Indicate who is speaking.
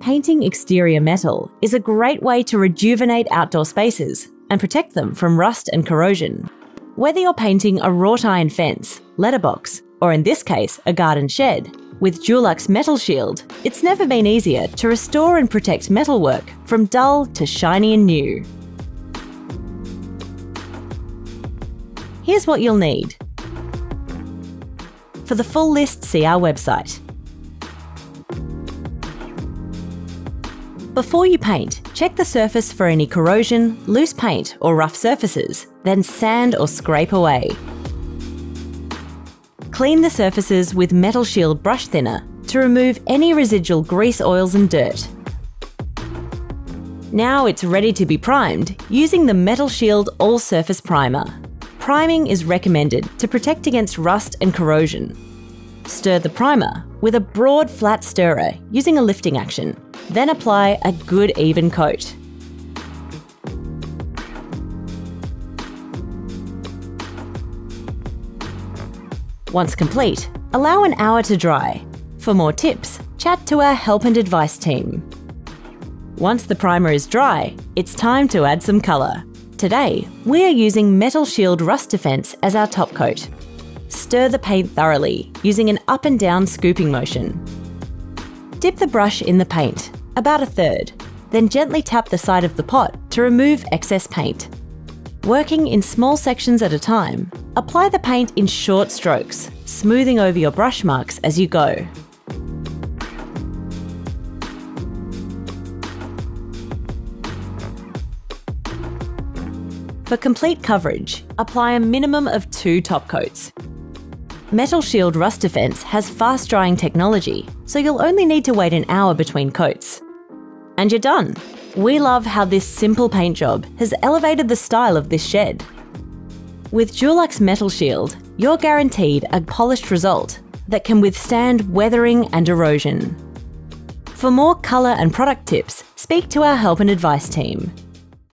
Speaker 1: Painting exterior metal is a great way to rejuvenate outdoor spaces and protect them from rust and corrosion. Whether you're painting a wrought iron fence, letterbox, or in this case, a garden shed, with Dulux Metalshield, it's never been easier to restore and protect metalwork from dull to shiny and new. Here's what you'll need. For the full list, see our website. Before you paint, check the surface for any corrosion, loose paint or rough surfaces, then sand or scrape away. Clean the surfaces with Metalshield brush thinner to remove any residual grease, oils and dirt. Now it's ready to be primed using the Metalshield All-Surface Primer. Priming is recommended to protect against rust and corrosion. Stir the primer with a broad flat stirrer using a lifting action. Then apply a good even coat. Once complete, allow an hour to dry. For more tips, chat to our help and advice team. Once the primer is dry, it's time to add some colour. Today, we are using Metalshield Rust Defense as our top coat. Stir the paint thoroughly using an up and down scooping motion. Dip the brush in the paint, about a third, then gently tap the side of the pot to remove excess paint. Working in small sections at a time, apply the paint in short strokes, smoothing over your brush marks as you go. For complete coverage, apply a minimum of 2 top coats. Metalshield Rust Defense has fast drying technology, so you'll only need to wait an hour between coats. And you're done! We love how this simple paint job has elevated the style of this shed. With Dulux Metalshield, you're guaranteed a polished result that can withstand weathering and erosion. For more colour and product tips, speak to our help and advice team.